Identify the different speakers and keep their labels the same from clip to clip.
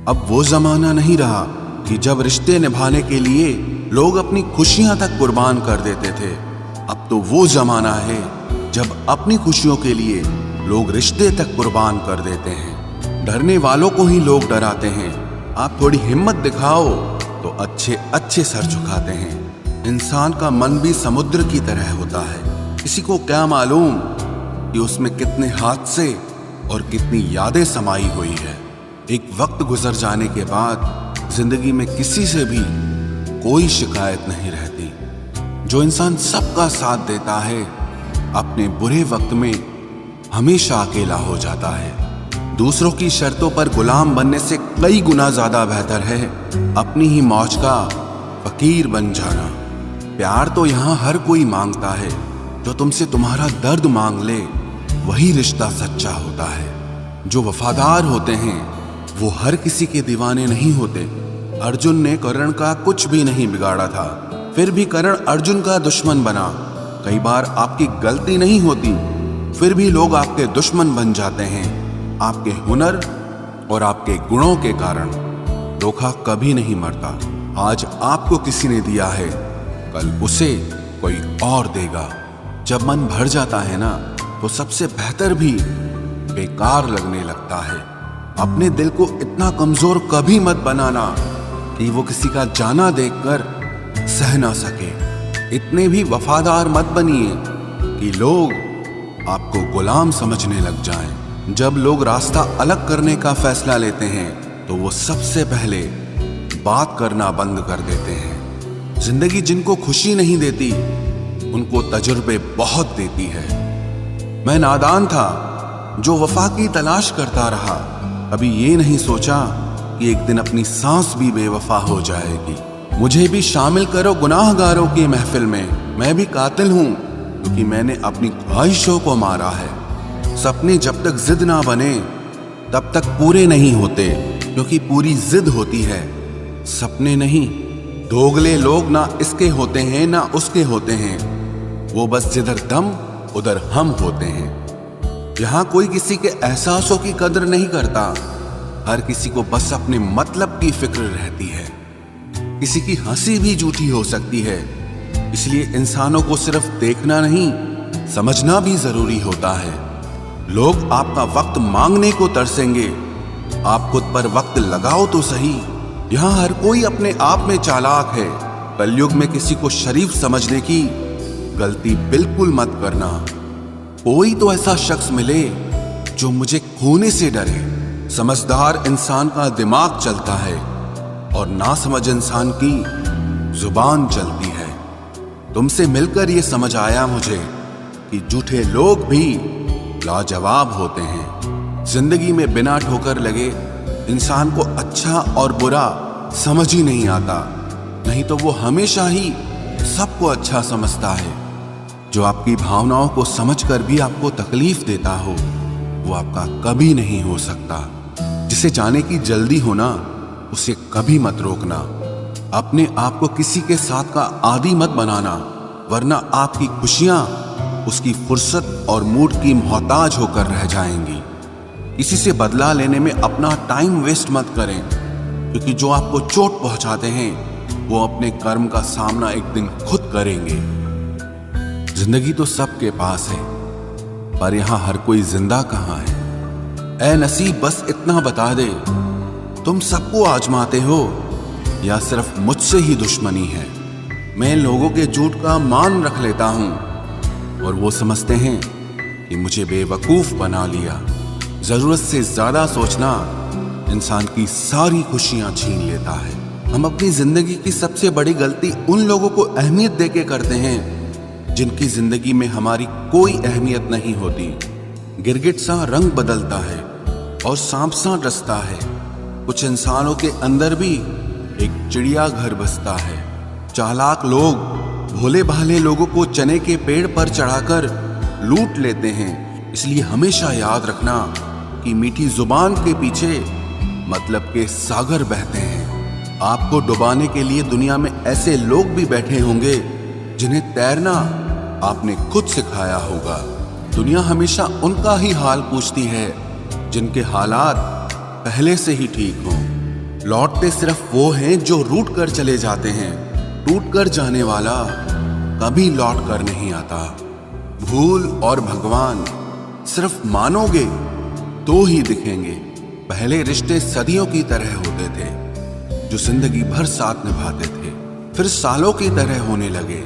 Speaker 1: अब वो जमाना नहीं रहा कि जब रिश्ते निभाने के लिए लोग अपनी खुशियां तक कुर्बान कर देते थे। अब तो वो जमाना है जब अपनी खुशियों के लिए लोग रिश्ते तक कुर्बान कर देते हैं। डरने वालों को ही लोग डराते हैं। आप थोड़ी हिम्मत दिखाओ तो अच्छे अच्छे सर झुकाते हैं। इंसान का मन भी समुद्र की तरह होता है। किसी को क्या मालूम कि उसमें कितने हादसे और कितनी यादें समाई हुई है। एक वक्त गुजर जाने के बाद जिंदगी में किसी से भी कोई शिकायत नहीं रहती। जो इंसान सबका साथ देता है अपने बुरे वक्त में हमेशा अकेला हो जाता है। दूसरों की शर्तों पर गुलाम बनने से कई गुना ज्यादा बेहतर है अपनी ही मौज का फकीर बन जाना। प्यार तो यहाँ हर कोई मांगता है। जो तुमसे तुम्हारा दर्द मांग ले वही रिश्ता सच्चा होता है। जो वफादार होते हैं वो हर किसी के दीवाने नहीं होते। अर्जुन ने कर्ण का कुछ भी नहीं बिगाड़ा था, फिर भी कर्ण अर्जुन का दुश्मन बना। कई बार आपकी गलती नहीं होती फिर भी लोग आपके दुश्मन बन जाते हैं। आपके हुनर और आपके गुणों के कारण। धोखा कभी नहीं मरता। आज आपको किसी ने दिया है कल उसे कोई और देगा। जब मन भर जाता है ना तो सबसे बेहतर भी बेकार लगने लगता है। अपने दिल को इतना कमजोर कभी मत बनाना कि वो किसी का जाना देखकर सह ना सके। इतने भी वफादार मत बनिए कि लोग आपको गुलाम समझने लग जाएं। जब लोग रास्ता अलग करने का फैसला लेते हैं तो वो सबसे पहले बात करना बंद कर देते हैं। जिंदगी जिनको खुशी नहीं देती उनको तजुर्बे बहुत देती है। मैं नादान था जो वफा की तलाश करता रहा। कभी ये नहीं सोचा कि एक दिन अपनी सांस भी बेवफा हो जाएगी। मुझे भी शामिल करो गुनाहगारों की महफिल में। मैं भी कातिल हूं क्योंकि मैंने अपनी ख्वाहिशों को मारा है। सपने जब तक जिद ना बने तब तक पूरे नहीं होते, क्योंकि पूरी जिद होती है, सपने नहीं। दोगले लोग ना इसके होते हैं ना उसके होते हैं। वो बस जिधर दम उधर हम होते हैं। यहाँ कोई किसी के एहसासों की कदर नहीं करता। हर किसी को बस अपने मतलब की फिक्र रहती है। किसी की हंसी भी झूठी हो सकती है। इसलिए इंसानों को सिर्फ देखना नहीं समझना भी जरूरी होता है। लोग आपका वक्त मांगने को तरसेंगे। आप खुद पर वक्त लगाओ तो सही। यहाँ हर कोई अपने आप में चालाक है। कलयुग में किसी को शरीफ समझने की गलती बिल्कुल मत करना। कोई तो ऐसा शख्स मिले जो मुझे खोने से डरे। समझदार इंसान का दिमाग चलता है और नासमझ इंसान की जुबान चलती है। तुमसे मिलकर ये समझ आया मुझे कि झूठे लोग भी लाजवाब होते हैं। जिंदगी में बिना ठोकर लगे इंसान को अच्छा और बुरा समझ ही नहीं आता। नहीं तो वो हमेशा ही सबको अच्छा समझता है। जो आपकी भावनाओं को समझकर भी आपको तकलीफ देता हो वो आपका कभी नहीं हो सकता। जिसे जाने की जल्दी होना उसे कभी मत रोकना। अपने आप को किसी के साथ का आदी मत बनाना, वरना आपकी खुशियां उसकी फुर्सत और मूड की मोहताज होकर रह जाएंगी। किसी से बदला लेने में अपना टाइम वेस्ट मत करें, क्योंकि जो आपको चोट पहुंचाते हैं वो अपने कर्म का सामना एक दिन खुद करेंगे। जिंदगी तो सबके पास है, पर यहां हर कोई जिंदा कहां है। ऐ नसीब बस इतना बता दे, तुम सबको आजमाते हो या सिर्फ मुझसे ही दुश्मनी है। मैं लोगों के झूठ का मान रख लेता हूं और वो समझते हैं कि मुझे बेवकूफ बना लिया। जरूरत से ज्यादा सोचना इंसान की सारी खुशियां छीन लेता है। हम अपनी जिंदगी की सबसे बड़ी गलती उन लोगों को अहमियत देके करते हैं जिनकी जिंदगी में हमारी कोई अहमियत नहीं होती। गिरगिट सा रंग बदलता है और सांप सा डसता है। कुछ इंसानों के अंदर भी एक चिड़िया घर बसता है। चालाक लोग भोले भाले लोगों को चने के पेड़ पर चढ़ाकर लूट लेते हैं। इसलिए हमेशा याद रखना कि मीठी जुबान के पीछे मतलब के सागर बहते हैं। आपको डुबाने के लिए दुनिया में ऐसे लोग भी बैठे होंगे जिन्हें तैरना आपने खुद सिखाया होगा। दुनिया हमेशा उनका ही हाल पूछती है जिनके हालात पहले से ही ठीक हों। लौटते सिर्फ वो हैं जो रूठ कर चले जाते हैं। टूट कर जाने वाला कभी लौट कर नहीं आता। भूल और भगवान सिर्फ मानोगे तो ही दिखेंगे। पहले रिश्ते सदियों की तरह होते थे, जो जिंदगी भर साथ निभाते थे, फिर सालों की तरह होने लगे।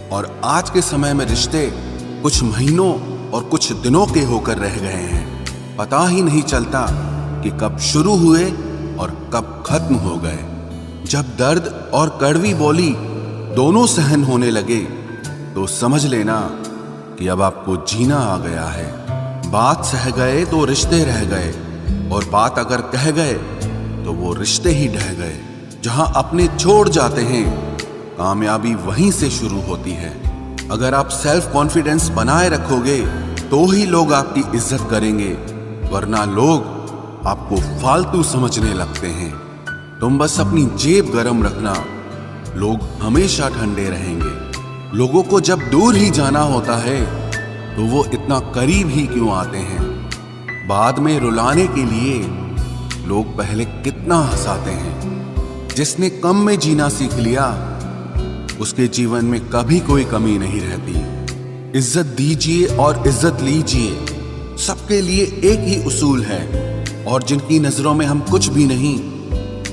Speaker 1: और आज के समय में रिश्ते कुछ महीनों और कुछ दिनों के होकर रह गए हैं। पता ही नहीं चलता कि कब शुरू हुए और कब खत्म हो गए। जब दर्द और कड़वी बोली दोनों सहन होने लगे तो समझ लेना कि अब आपको जीना आ गया है। बात सह गए तो रिश्ते रह गए, और बात अगर कह गए तो वो रिश्ते ही ढह गए। जहां अपने छोड़ जाते हैं, कामयाबी वहीं से शुरू होती है। अगर आप सेल्फ कॉन्फिडेंस बनाए रखोगे तो ही लोग आपकी इज्जत करेंगे, वरना लोग आपको फालतू समझने लगते हैं। तुम बस अपनी जेब गरम रखना, लोग हमेशा ठंडे रहेंगे। लोगों को जब दूर ही जाना होता है तो वो इतना करीब ही क्यों आते हैं। बाद में रुलाने के लिए लोग पहले कितना हंसाते हैं। जिसने कम में जीना सीख लिया उसके जीवन में कभी कोई कमी नहीं रहती। इज्जत दीजिए और इज्जत लीजिए, सबके लिए एक ही उसूल है। और जिनकी नजरों में हम कुछ भी नहीं,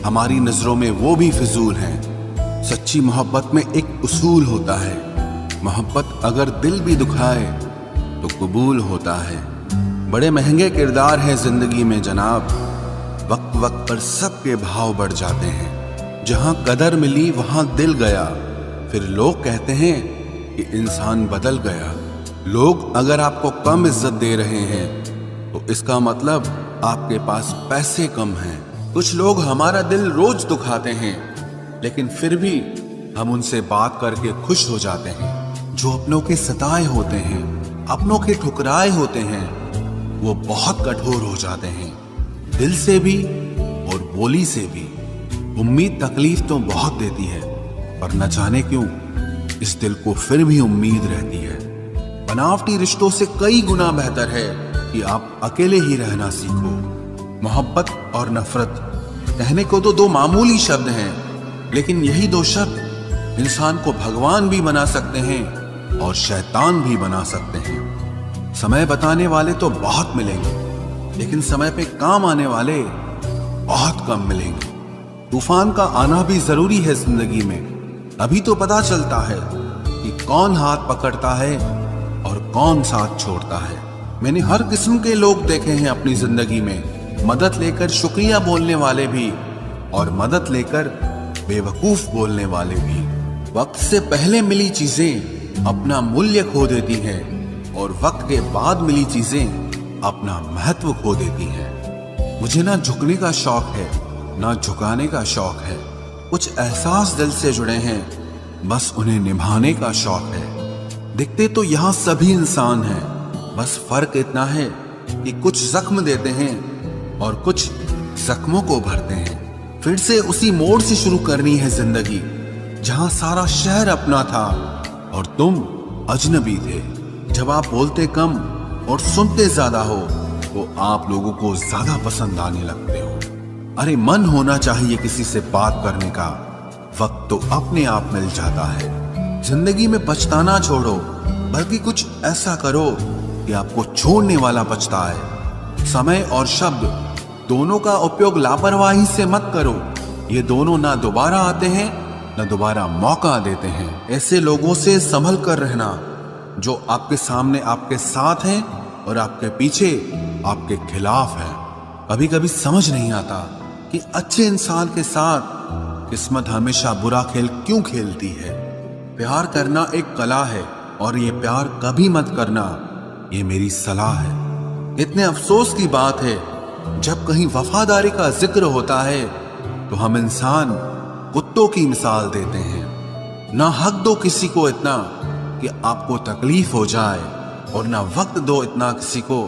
Speaker 1: हमारी नजरों में वो भी फिजूल हैं। सच्ची मोहब्बत में एक उसूल होता है, मोहब्बत अगर दिल भी दुखाए तो कबूल होता है। बड़े महंगे किरदार है जिंदगी में जनाब, वक्त वक्त पर सबके भाव बढ़ जाते हैं। जहां कदर मिली वहां दिल गया, फिर लोग कहते हैं कि इंसान बदल गया। लोग अगर आपको कम इज्जत दे रहे हैं तो इसका मतलब आपके पास पैसे कम हैं। कुछ लोग हमारा दिल रोज दुखाते हैं, लेकिन फिर भी हम उनसे बात करके खुश हो जाते हैं। जो अपनों के सताए होते हैं, अपनों के ठुकराए होते हैं, वो बहुत कठोर हो जाते हैं, दिल से भी और बोली से भी। उम्मीद तकलीफ तो बहुत देती है, पर न जाने क्यों इस दिल को फिर भी उम्मीद रहती है। बनावटी रिश्तों से कई गुना बेहतर है कि आप अकेले ही रहना सीखो। मोहब्बत और नफरत कहने को तो दो मामूली शब्द हैं, लेकिन यही दो शब्द इंसान को भगवान भी बना सकते हैं और शैतान भी बना सकते हैं। समय बताने वाले तो बहुत मिलेंगे, लेकिन समय पे काम आने वाले बहुत कम मिलेंगे। तूफान का आना भी जरूरी है जिंदगी में, अभी तो पता चलता है कि कौन हाथ पकड़ता है और कौन साथ छोड़ता है। मैंने हर किस्म के लोग देखे हैं अपनी जिंदगी में, मदद लेकर शुक्रिया बोलने वाले भी और मदद लेकर बेवकूफ बोलने वाले भी। वक्त से पहले मिली चीजें अपना मूल्य खो देती हैं, और वक्त के बाद मिली चीजें अपना महत्व खो देती हैं। मुझे ना झुकने का शौक है, ना झुकाने का शौक है। कुछ एहसास दिल से जुड़े हैं, बस उन्हें निभाने का शौक है। दिखते तो यहाँ सभी इंसान हैं, बस फर्क इतना है कि कुछ जख्म देते हैं और कुछ जख्मों को भरते हैं। फिर से उसी मोड़ से शुरू करनी है जिंदगी, जहां सारा शहर अपना था और तुम अजनबी थे। जब आप बोलते कम और सुनते ज्यादा हो तो आप लोगों को ज्यादा पसंद आने लगते हो। अरे मन होना चाहिए किसी से बात करने का, वक्त तो अपने आप मिल जाता है। जिंदगी में पछताना छोड़ो, बल्कि कुछ ऐसा करो कि आपको छोड़ने वाला पछताए। समय और शब्द दोनों का उपयोग लापरवाही से मत करो, ये दोनों ना दोबारा आते हैं न दोबारा मौका देते हैं। ऐसे लोगों से संभल कर रहना जो आपके सामने आपके साथ हैं और आपके पीछे आपके खिलाफ है। कभी कभी समझ नहीं आता कि अच्छे इंसान के साथ किस्मत हमेशा बुरा खेल क्यों खेलती है। प्यार करना एक कला है, और ये प्यार कभी मत करना, ये मेरी सलाह है। इतने अफसोस की बात है, जब कहीं वफादारी का जिक्र होता है तो हम इंसान कुत्तों की मिसाल देते हैं। ना हक दो किसी को इतना कि आपको तकलीफ हो जाए, और ना वक्त दो इतना किसी को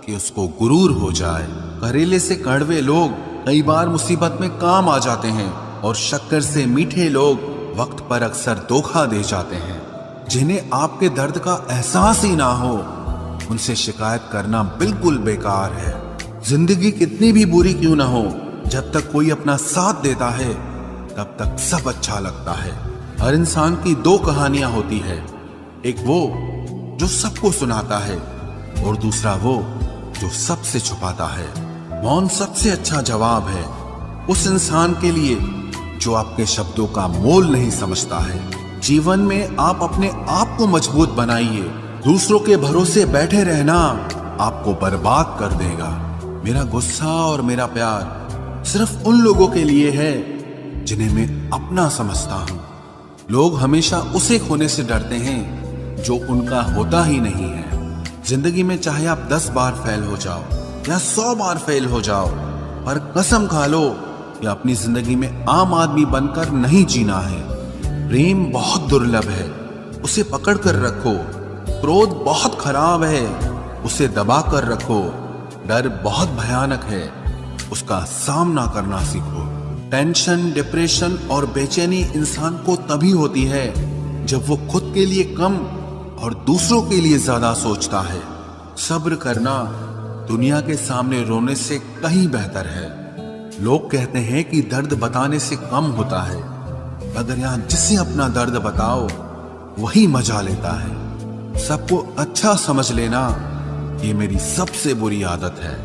Speaker 1: कि उसको गुरूर हो जाए। करेले से कड़वे लोग कई बार मुसीबत में काम आ जाते हैं, और शक्कर से मीठे लोग वक्त पर अक्सर धोखा दे जाते हैं। जिन्हें आपके दर्द का एहसास ही ना हो, उनसे शिकायत करना बिल्कुल बेकार है। जिंदगी कितनी भी बुरी क्यों ना हो, जब तक कोई अपना साथ देता है तब तक सब अच्छा लगता है। हर इंसान की दो कहानियां होती है, एक वो जो सबको सुनाता है और दूसरा वो जो सबसे छुपाता है। मौन सबसे अच्छा जवाब है उस इंसान के लिए जो आपके शब्दों का मोल नहीं समझता है। जीवन में आप अपने आप को मजबूत बनाइए, दूसरों के भरोसे बैठे रहना आपको बर्बाद कर देगा। मेरा गुस्सा और मेरा प्यार सिर्फ उन लोगों के लिए है जिन्हें मैं अपना समझता हूं। लोग हमेशा उसे खोने से डरते हैं जो उनका होता ही नहीं है। जिंदगी में चाहे आप 10 बार फेल हो जाओ या 100 बार फेल हो जाओ, पर कसम खा लो कि अपनी जिंदगी में आम आदमी बनकर नहीं जीना है। प्रेम बहुत दुर्लभ है, उसे पकड़ कर रखो। क्रोध बहुत खराब है, उसे दबा कर रखो। डर बहुत भयानक है, उसका सामना करना सीखो। टेंशन, डिप्रेशन और बेचैनी इंसान को तभी होती है जब वो खुद के लिए कम और दूसरों के लिए ज्यादा सोचता है। सब्र करना दुनिया के सामने रोने से कहीं बेहतर है। लोग कहते हैं कि दर्द बताने से कम होता है, मगर यहाँ जिसे अपना दर्द बताओ वही मजा लेता है। सबको अच्छा समझ लेना ये मेरी सबसे बुरी आदत है।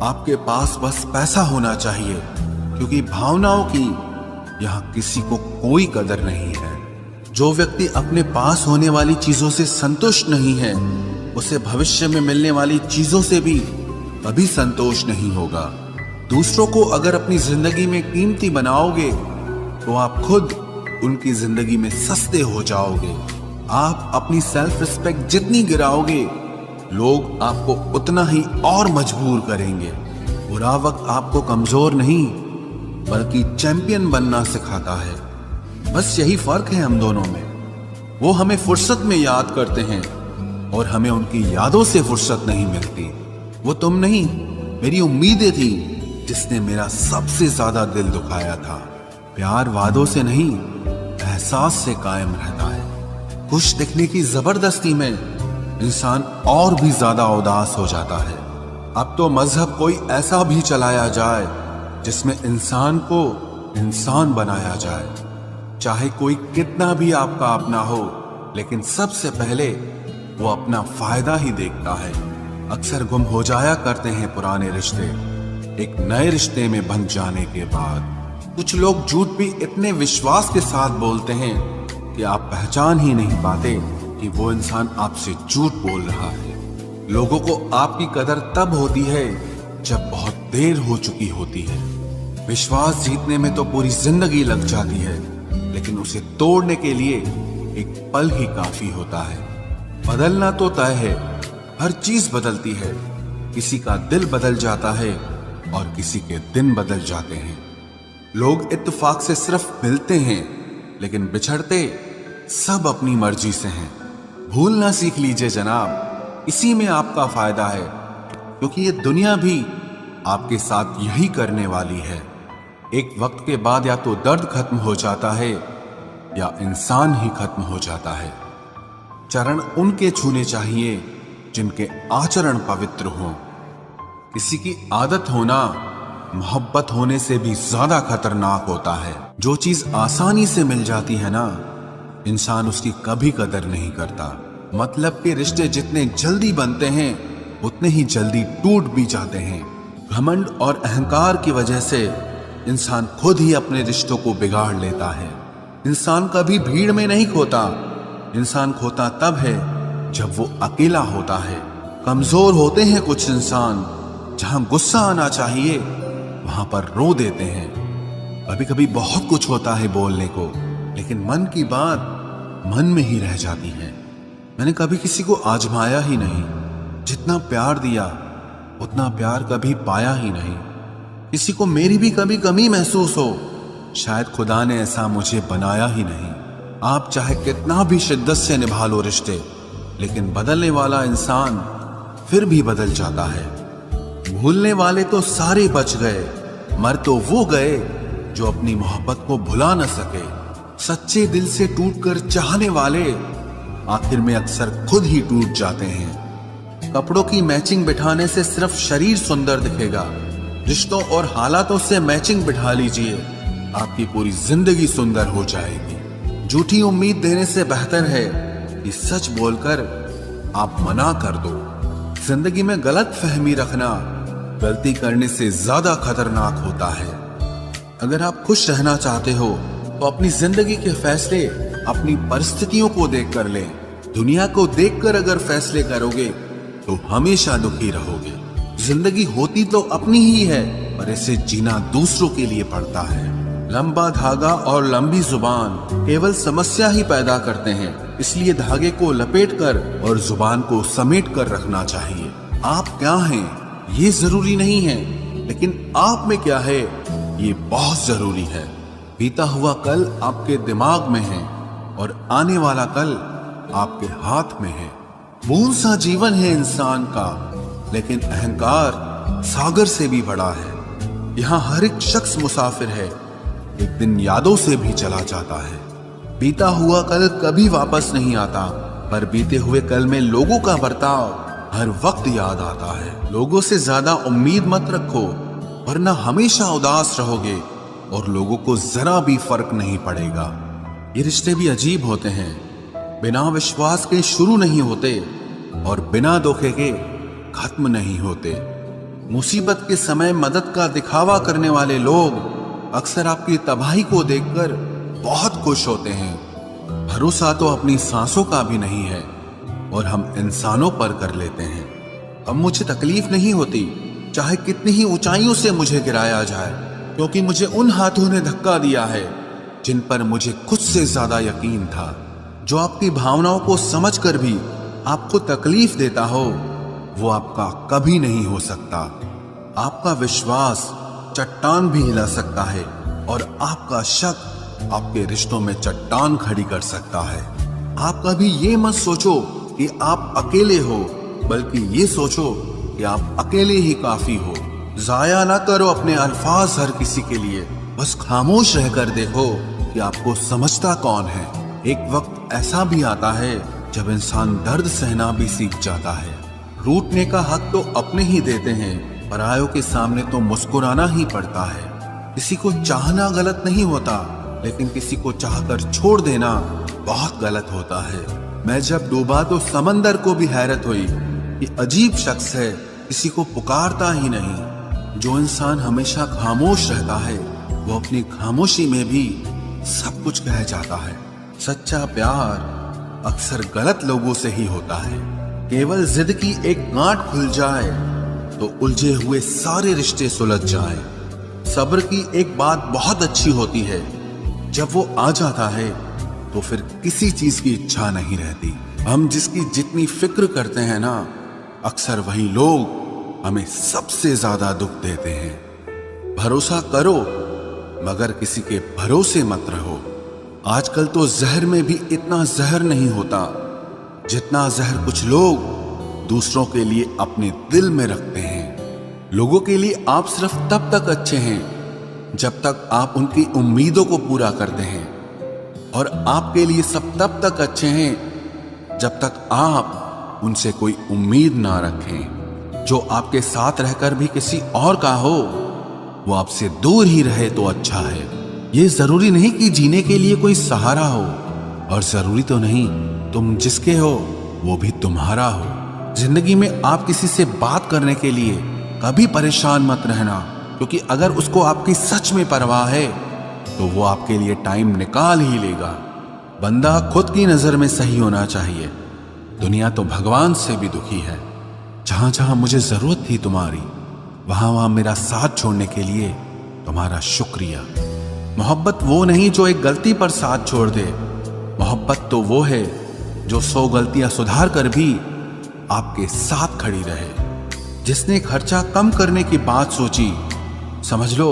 Speaker 1: आपके पास बस पैसा होना चाहिए, क्योंकि भावनाओं की यहाँ किसी को कोई कदर नहीं है। जो व्यक्ति अपने पास होने वाली चीजों से संतुष्ट नहीं है, उसे भविष्य में मिलने वाली चीजों से भी कभी संतोष नहीं होगा। दूसरों को अगर अपनी जिंदगी में कीमती बनाओगे तो आप खुद उनकी जिंदगी में सस्ते हो जाओगे। आप अपनी सेल्फ रिस्पेक्ट जितनी गिराओगे, लोग आपको उतना ही और मजबूर करेंगे। बुरा वक्त आपको कमजोर नहीं बल्कि चैंपियन बनना सिखाता है। बस यही फर्क है हम दोनों में। वो हमें फुर्सत में याद करते हैं और हमें उनकी यादों से फुर्सत नहीं मिलती। वो तुम नहीं, मेरी उम्मीदें थी जिसने मेरा सबसे ज्यादा दिल दुखाया था। प्यार वादों से नहीं, एहसास से कायम रहता है। खुश दिखने की जबरदस्ती में इंसान और भी ज्यादा उदास हो जाता है। अब तो मजहब कोई ऐसा भी चलाया जाए जिसमें इंसान को इंसान बनाया जाए। चाहे कोई कितना भी आपका अपना हो, लेकिन सबसे पहले वो अपना फायदा ही देखता है। अक्सर गुम हो जाया करते हैं पुराने रिश्ते एक नए रिश्ते में बन जाने के बाद। कुछ लोग झूठ भी इतने विश्वास के साथ बोलते हैं कि आप पहचान ही नहीं पाते कि वो इंसान आपसे झूठ बोल रहा है। लोगों को आपकी कदर तब होती है जब बहुत देर हो चुकी होती है। विश्वास जीतने में तो पूरी जिंदगी लग जाती है, लेकिन उसे तोड़ने के लिए एक पल ही काफी होता है। बदलना तो तय है, हर चीज बदलती है। किसी का दिल बदल जाता है और किसी के दिन बदल जाते हैं। लोग इत्तेफाक से सिर्फ मिलते हैं, लेकिन बिछड़ते सब अपनी मर्जी से हैं। भूलना सीख लीजिए जनाब, इसी में आपका फायदा है, क्योंकि ये दुनिया भी आपके साथ यही करने वाली है। एक वक्त के बाद या तो दर्द खत्म हो जाता है या इंसान ही खत्म हो जाता है। चरण उनके छूने चाहिए जिनके आचरण पवित्र हों। किसी की आदत होना मोहब्बत होने से भी ज्यादा खतरनाक होता है। जो चीज आसानी से मिल जाती है ना, इंसान उसकी कभी कदर नहीं करता। मतलब के रिश्ते जितने जल्दी बनते हैं उतने ही जल्दी टूट भी जाते हैं। घमंड और अहंकार की वजह से इंसान खुद ही अपने रिश्तों को बिगाड़ लेता है। इंसान कभी भीड़ में नहीं खोता, इंसान खोता तब है जब वो अकेला होता है। कमजोर होते हैं कुछ इंसान, जहां गुस्सा आना चाहिए वहां पर रो देते हैं। कभी कभी बहुत कुछ होता है बोलने को, लेकिन मन की बात मन में ही रह जाती है। मैंने कभी किसी को आजमाया ही नहीं। जितना प्यार दिया उतना प्यार कभी पाया ही नहीं। किसी को मेरी भी कभी कमी महसूस हो, शायद खुदा ने ऐसा मुझे बनाया ही नहीं। आप चाहे कितना भी शिद्दत से निभा लो रिश्ते, लेकिन बदलने वाला इंसान फिर भी बदल जाता है। भूलने वाले तो सारे बच गए, मर तो वो गए जो अपनी मोहब्बत को भुला न सके। सच्चे दिल से टूटकर चाहने वाले आखिर में अक्सर खुद ही टूट जाते हैं। कपड़ों की मैचिंग बिठाने से सिर्फ शरीर सुंदर दिखेगा, रिश्तों और हालातों से मैचिंग बिठा लीजिए, आपकी पूरी जिंदगी सुंदर हो जाएगी। झूठी उम्मीद देने से बेहतर है कि सच बोलकर आप मना कर दो। जिंदगी में गलत फहमी रखना गलती करने से ज्यादा खतरनाक होता है। अगर आप खुश रहना चाहते हो तो अपनी जिंदगी के फैसले अपनी परिस्थितियों को देखकर लें। दुनिया को देखकर अगर फैसले करोगे तो हमेशा दुखी रहोगे। जिंदगी होती तो अपनी ही है, पर इसे जीना दूसरों के लिए पड़ता है। लंबा धागा और लंबी जुबान केवल समस्या ही पैदा करते हैं, इसलिए धागे को लपेटकर और जुबान को समेट कर रखना चाहिए। आप क्या हैं ये जरूरी नहीं है, लेकिन आप में क्या है ये बहुत जरूरी है। बीता हुआ कल आपके दिमाग में है और आने वाला कल आपके हाथ में है। बूंद सा जीवन है इंसान का, लेकिन अहंकार सागर से भी बड़ा है। यहाँ हर एक शख्स मुसाफिर है, एक दिन यादों से भी चला जाता है। बीता हुआ कल कभी वापस नहीं आता, पर बीते हुए कल में लोगों का बर्ताव हर वक्त याद आता है। लोगों से ज्यादा उम्मीद मत रखो, वरना हमेशा उदास रहोगे और लोगों को जरा भी फर्क नहीं पड़ेगा। ये रिश्ते भी अजीब होते हैं, बिना विश्वास के शुरू नहीं होते और बिना धोखे के खत्म नहीं होते। मुसीबत के समय मदद का दिखावा करने वाले लोग अक्सर आपकी तबाही को देखकर बहुत खुश होते हैं। भरोसा तो अपनी सांसों का भी नहीं है और हम इंसानों पर कर लेते हैं। अब मुझे तकलीफ नहीं होती चाहे कितनी ही ऊंचाइयों से मुझे गिराया जाए, क्योंकि मुझे उन हाथों ने धक्का दिया है जिन पर मुझे खुद से ज्यादा यकीन था। जो आपकी भावनाओं को समझकर भी आपको तकलीफ देता हो वो आपका कभी नहीं हो सकता। आपका विश्वास चट्टान भी हिला सकता है और आपका शक आपके रिश्तों में चट्टान खड़ी कर सकता है। आप कभी ये मत सोचो कि आप अकेले हो, बल्कि ये सोचो कि आप अकेले ही काफी हो। जाया ना करो अपने अल्फाज हर किसी के लिए, बस खामोश रहकर देखो कि आपको समझता कौन है। एक वक्त ऐसा भी आता है जब इंसान दर्द सहना भी सीख जाता है। रूठने का हक तो अपने ही देते हैं, परायों के सामने तो मुस्कुराना ही पड़ता है। किसी को चाहना गलत नहीं होता, लेकिन किसी को चाहकर छोड़ देना बहुत गलत होता है। मैं जब डूबा तो समंदर को भी हैरत हुई कि अजीब शख्स है, किसी को पुकारता ही नहीं। जो इंसान हमेशा खामोश रहता है वो अपनी खामोशी में भी सब कुछ कह जाता है। सच्चा प्यार अक्सर गलत लोगों से ही होता है। केवल जिद की एक गांठ खुल जाए तो उलझे हुए सारे रिश्ते सुलझ जाएं। सब्र की एक बात बहुत अच्छी होती है, जब वो आ जाता है तो फिर किसी चीज की इच्छा नहीं रहती। हम जिसकी जितनी फिक्र करते हैं ना, अक्सर वही लोग हमें सबसे ज्यादा दुख देते हैं। भरोसा करो मगर किसी के भरोसे मत रहो। आजकल तो जहर में भी इतना जहर नहीं होता जितना जहर कुछ लोग दूसरों के लिए अपने दिल में रखते हैं। लोगों के लिए आप सिर्फ तब तक अच्छे हैं जब तक आप उनकी उम्मीदों को पूरा करते हैं, और आपके लिए सब तब तक अच्छे हैं जब तक आप उनसे कोई उम्मीद ना रखें। जो आपके साथ रहकर भी किसी और का हो वो आपसे दूर ही रहे तो अच्छा है। ये जरूरी नहीं कि जीने के लिए कोई सहारा हो, और जरूरी तो नहीं तुम जिसके हो वो भी तुम्हारा हो। जिंदगी में आप किसी से बात करने के लिए कभी परेशान मत रहना, क्योंकि अगर उसको आपकी सच में परवाह है तो वो आपके लिए टाइम निकाल ही लेगा। बंदा खुद की नजर में सही होना चाहिए। दुनिया तो भगवान से भी दुखी है। जहां जहां मुझे जरूरत थी तुम्हारी, वहां वहां मेरा साथ छोड़ने के लिए तुम्हारा शुक्रिया। मोहब्बत वो नहीं जो एक गलती पर साथ छोड़ दे। मोहब्बत तो वो है जो 100 गलतियां सुधार कर भी आपके साथ खड़ी रहे। जिसने खर्चा कम करने की बात सोची, समझ लो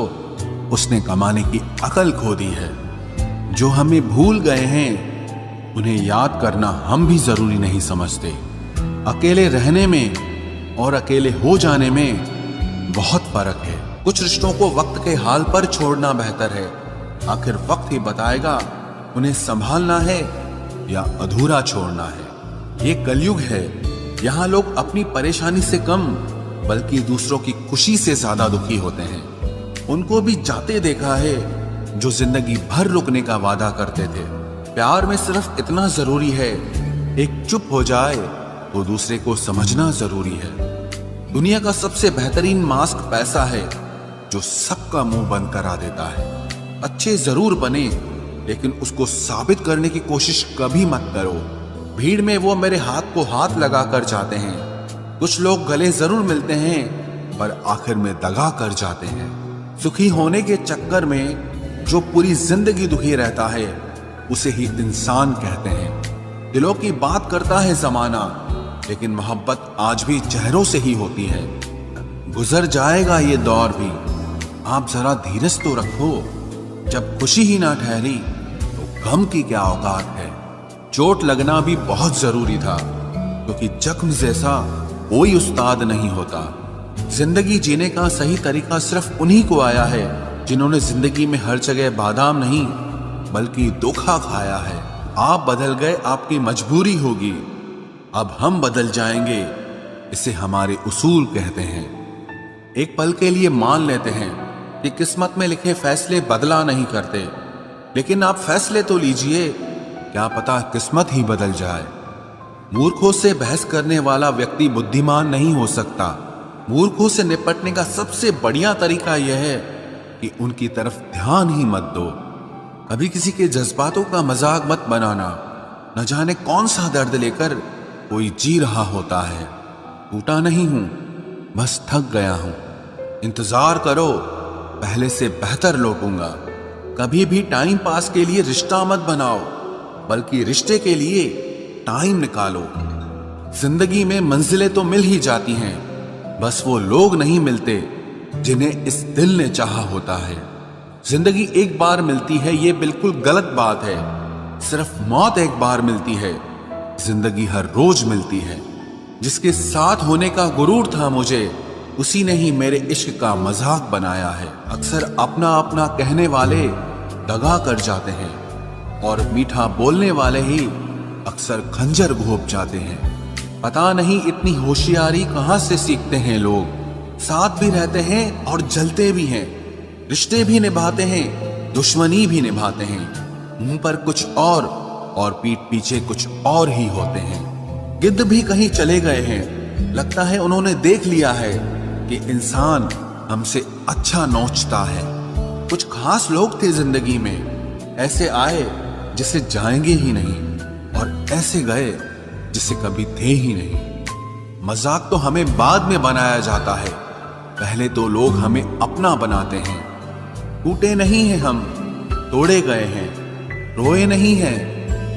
Speaker 1: उसने कमाने की अकल खो दी है। जो हमें भूल गए हैं उन्हें याद करना हम भी जरूरी नहीं समझते। अकेले रहने में और अकेले हो जाने में बहुत फर्क है। कुछ रिश्तों को वक्त के हाल पर छोड़ना बेहतर है। आखिर वक्त ही बताएगा उन्हें संभालना है या अधूरा छोड़ना है। ये कलयुग है, यहाँ लोग अपनी परेशानी से कम बल्कि दूसरों की खुशी से ज्यादा दुखी होते हैं। उनको भी जाते देखा है जो जिंदगी भर रुकने का वादा करते थे। प्यार में सिर्फ इतना जरूरी है, एक चुप हो जाए तो दूसरे को समझना जरूरी है। दुनिया का सबसे बेहतरीन मास्क पैसा है जो सबका मुंह बंद करा देता है। अच्छे जरूर बने, लेकिन उसको साबित करने की कोशिश कभी मत करो। भीड़ में वो मेरे हाथ को हाथ लगा कर जाते हैं। कुछ लोग गले जरूर मिलते हैं पर आखिर में दगा कर जाते हैं। सुखी होने के चक्कर में जो पूरी जिंदगी दुखी रहता है उसे ही इंसान कहते हैं। दिलों की बात करता है जमाना, लेकिन मोहब्बत आज भी चेहरों से ही होती है। गुजर जाएगा ये दौर भी, आप जरा धीरज तो रखो। जब खुशी ही ना ठहरी तो गम की क्या औकात है। चोट लगना भी बहुत जरूरी था, क्योंकि जख्म जैसा कोई उस्ताद नहीं होता। जिंदगी जीने का सही तरीका सिर्फ उन्हीं को आया है जिन्होंने जिंदगी में हर जगह बादाम नहीं बल्कि धोखा खाया है। आप बदल गए, आपकी मजबूरी होगी, अब हम बदल जाएंगे, इसे हमारे उसूल कहते हैं। एक पल के लिए मान लेते हैं कि किस्मत में लिखे फैसले बदला नहीं करते, लेकिन आप फैसले तो लीजिए, क्या पता किस्मत ही बदल जाए। मूर्खों से बहस करने वाला व्यक्ति बुद्धिमान नहीं हो सकता। मूर्खों से निपटने का सबसे बढ़िया तरीका यह है कि उनकी तरफ ध्यान ही मत दो। कभी किसी के जज्बातों का मजाक मत बनाना। न जाने कौन सा दर्द लेकर कोई जी रहा होता है। टूटा नहीं हूं, बस थक गया हूं। इंतजार करो, पहले से बेहतर लौटूंगा। कभी भी टाइम पास के लिए रिश्ता मत बनाओ, बल्कि रिश्ते के लिए टाइम निकालो। जिंदगी में मंजिलें तो मिल ही जाती हैं, बस वो लोग नहीं मिलते जिन्हें इस दिल ने चाहा होता है। जिंदगी एक बार मिलती है, ये बिल्कुल गलत बात है। सिर्फ मौत एक बार मिलती है, जिंदगी हर रोज मिलती है। जिसके साथ होने का गुरूर था मुझे, उसी ने ही मेरे इश्क का मजाक बनाया है। अक्सर अपना अपना कहने वाले दगा कर जाते हैं, और मीठा बोलने वाले ही अक्सर खंजर घोंप जाते हैं। पता नहीं इतनी होशियारी कहां से सीखते हैं लोग। साथ भी रहते हैं और जलते भी हैं, रिश्ते भी निभाते हैं, दुश्मनी भी निभाते हैं। मुंह पर कुछ और पीठ पीछे कुछ और ही होते हैं। गिद्ध भी कहीं चले गए हैं, लगता है उन्होंने देख लिया है कि इंसान हमसे अच्छा नोचता है। कुछ खास लोग थे जिंदगी में, ऐसे आए जिसे जाएंगे ही नहीं, और ऐसे गए जिसे कभी थे ही नहीं। मजाक तो हमें बाद में बनाया जाता है, पहले तो लोग हमें अपना बनाते हैं। टूटे नहीं हैं हम, तोड़े गए हैं। रोए नहीं हैं,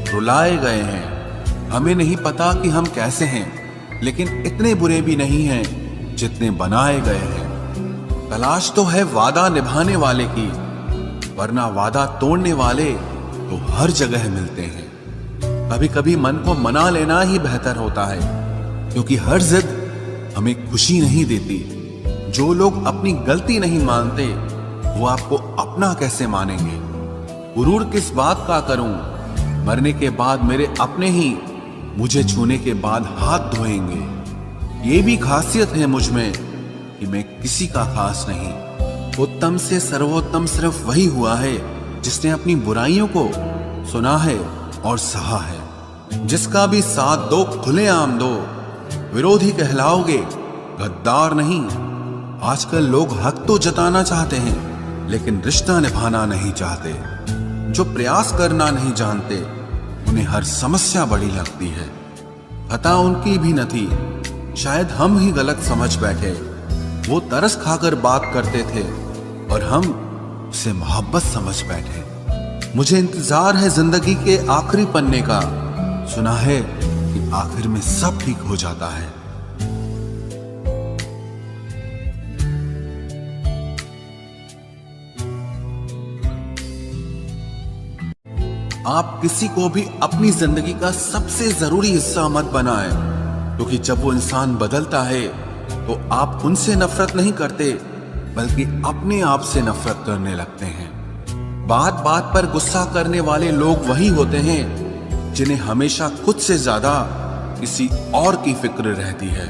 Speaker 1: रुलाए गए हैं। हमें नहीं पता कि हम कैसे हैं, लेकिन इतने बुरे भी नहीं हैं जितने बनाए गए हैं। तलाश तो है वादा निभाने वाले की, वरना वादा तोड़ने वाले तो हर जगह मिलते हैं। कभी कभी मन को मना लेना ही बेहतर होता है, क्योंकि हर जिद हमें खुशी नहीं देती। जो लोग अपनी गलती नहीं मानते, वो आपको अपना कैसे मानेंगे। गुरूर किस बात का करूं, मरने के बाद मेरे अपने ही मुझे छूने के बाद हाथ धोएंगे। ये भी खासियत है मुझ में कि मैं किसी का खास नहीं। उत्तम से सर्वोत्तम सिर्फ वही हुआ है जिसने अपनी बुराइयों को सुना है और सहा है। जिसका भी साथ दो खुलेआम दो, विरोधी कहलाओगे, गद्दार नहीं। आजकल लोग हक तो जताना चाहते हैं, लेकिन रिश्ता निभाना नहीं चाहते। जो प्रयास करना नहीं जानते, उन्हें हर समस्या बड़ी लगती है। खता उनकी भी न थी, शायद हम ही गलत समझ बैठे। वो तरस खाकर बात करते थे और हम उसे मोहब्बत समझ बैठे। मुझे इंतजार है जिंदगी के आखिरी पन्ने का। सुना है कि आखिर में सब ठीक हो जाता है। आप किसी को भी अपनी जिंदगी का सबसे जरूरी हिस्सा मत बनाएं, क्योंकि जब वो इंसान बदलता है तो आप उनसे नफरत नहीं करते, बल्कि अपने आप से नफरत करने लगते हैं। बात बात पर गुस्सा करने वाले लोग वही होते हैं जिन्हें हमेशा खुद से ज्यादा किसी और की फिक्र रहती है।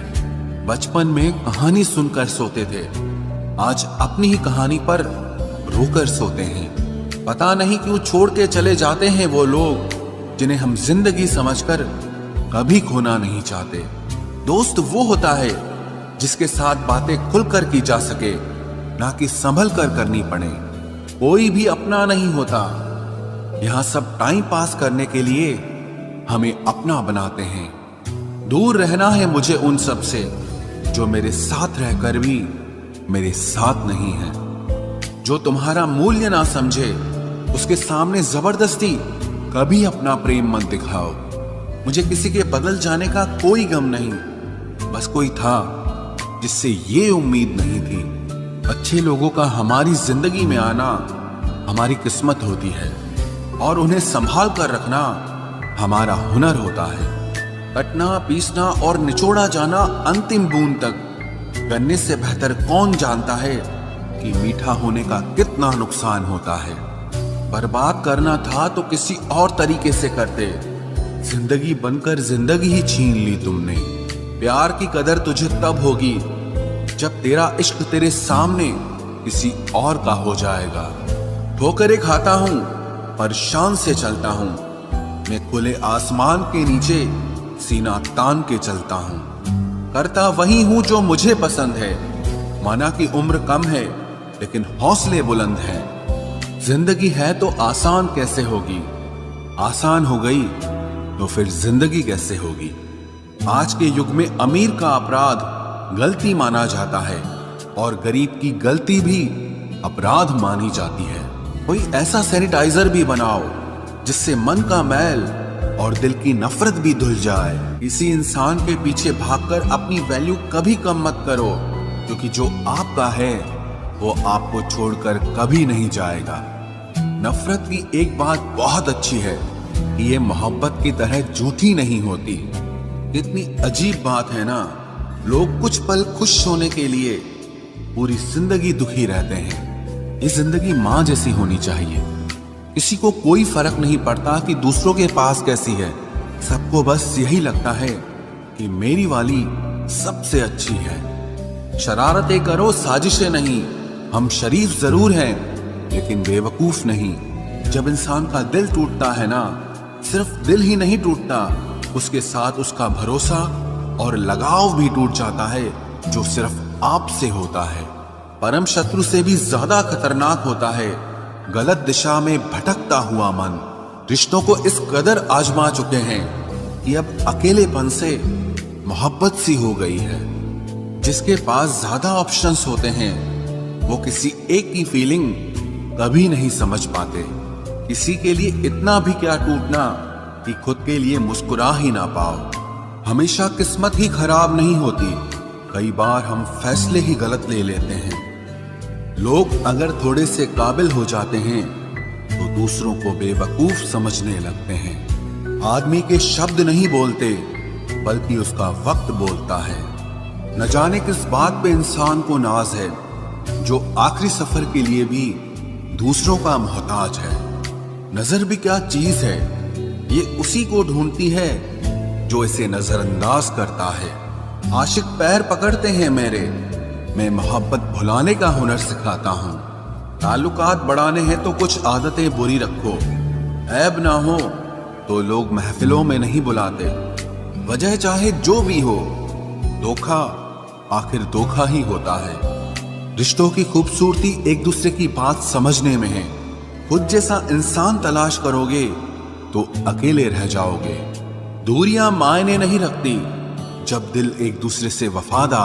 Speaker 1: बचपन में कहानी सुनकर सोते थे, आज अपनी ही कहानी पर रोकर सोते हैं। पता नहीं क्यों छोड़ के चले जाते हैं वो लोग जिन्हें हम जिंदगी समझकर कभी खोना नहीं चाहते। दोस्त वो होता है जिसके साथ बातें खुलकर की जा सके, ना कि संभल कर करनी पड़े। कोई भी अपना नहीं होता, यहां सब टाइम पास करने के लिए हमें अपना बनाते हैं। दूर रहना है मुझे उन सब से जो मेरे साथ रहकर भी मेरे साथ नहीं है। जो तुम्हारा मूल्य ना समझे उसके सामने जबरदस्ती कभी अपना प्रेम मत दिखाओ। मुझे किसी के बदल जाने का कोई गम नहीं, बस कोई था जिससे ये उम्मीद नहीं थी। अच्छे लोगों का हमारी जिंदगी में आना हमारी किस्मत होती है और उन्हें संभाल कर रखना हमारा हुनर होता है। कटना, पीसना और निचोड़ा जाना अंतिम बूंद तक करने से बेहतर कौन जानता है कि मीठा होने का कितना नुकसान होता है। बर्बाद करना था तो किसी और तरीके से करते, जिंदगी बनकर जिंदगी ही छीन ली तुमने। प्यार की कदर तुझे तब होगी जब तेरा इश्क तेरे सामने किसी और का हो जाएगा। ठोकरें खाता हूं पर शान से चलता हूं, मैं खुले आसमान के नीचे सीना तान के चलता हूं। करता वही हूं जो मुझे पसंद है, माना कि उम्र कम है लेकिन हौसले बुलंद हैं। जिंदगी है तो आसान कैसे होगी, आसान हो गई तो फिर जिंदगी कैसे होगी। आज के युग में अमीर का अपराध गलती माना जाता है और गरीब की गलती भी अपराध मानी जाती है। कोई ऐसा सैनिटाइजर भी बनाओ जिससे मन का मैल और दिल की नफरत भी धुल जाए। किसी इंसान के पीछे भागकर अपनी वैल्यू कभी कम मत करो, क्योंकि जो आपका है वो आपको छोड़कर कभी नहीं जाएगा। नफरत की एक बात बहुत अच्छी है कि ये मोहब्बत की तरह झूठी नहीं होती। इतनी अजीब बात है ना, लोग कुछ पल खुश होने के लिए पूरी जिंदगी दुखी रहते हैं। ये जिंदगी माँ जैसी होनी चाहिए। किसी को कोई फर्क नहीं पड़ता कि दूसरों के पास कैसी है, सबको बस यही लगता है कि मेरी वाली सबसे अच्छी है। शरारतें करो, साजिशें नहीं। हम शरीफ जरूर हैं लेकिन बेवकूफ नहीं। जब इंसान का दिल टूटता है ना, सिर्फ दिल ही नहीं टूटता, उसके साथ उसका भरोसा और लगाव भी टूट जाता है जो सिर्फ आपसे होता है। परम शत्रु से भी ज्यादा खतरनाक होता है गलत दिशा में भटकता हुआ मन। रिश्तों को इस कदर आजमा चुके हैं कि अब अकेलेपन से मोहब्बत सी हो गई है। जिसके पास ज्यादा ऑप्शंस होते हैं वो किसी एक की फीलिंग कभी नहीं समझ पाते। किसी के लिए इतना भी क्या टूटना कि खुद के लिए मुस्कुरा ही ना पाओ। हमेशा किस्मत ही खराब नहीं होती, कई बार हम फैसले ही गलत ले लेते हैं। लोग अगर थोड़े से काबिल हो जाते हैं तो दूसरों को बेवकूफ समझने लगते हैं। आदमी के शब्द नहीं बोलते बल्कि उसका वक्त बोलता है। न जाने किस बात पे इंसान को नाज है जो आखिरी सफर के लिए भी दूसरों का मोहताज है। नजर भी क्या चीज है, ये उसी को ढूंढती है जो इसे नजरअंदाज करता है। आशिक पैर पकड़ते हैं मेरे, मैं मोहब्बत भुलाने का हुनर सिखाता हूँ। ताल्लुकात बढ़ाने हैं तो कुछ आदतें बुरी रखो, ऐब ना हो तो लोग महफिलों में नहीं बुलाते। वजह चाहे जो भी हो, धोखा आखिर धोखा ही होता है। रिश्तों की खूबसूरती एक दूसरे की बात समझने में है। खुद जैसा इंसान तलाश करोगे तो अकेले रह जाओगे। दूरियां मायने नहीं रखती जब दिल एक दूसरे से वफादार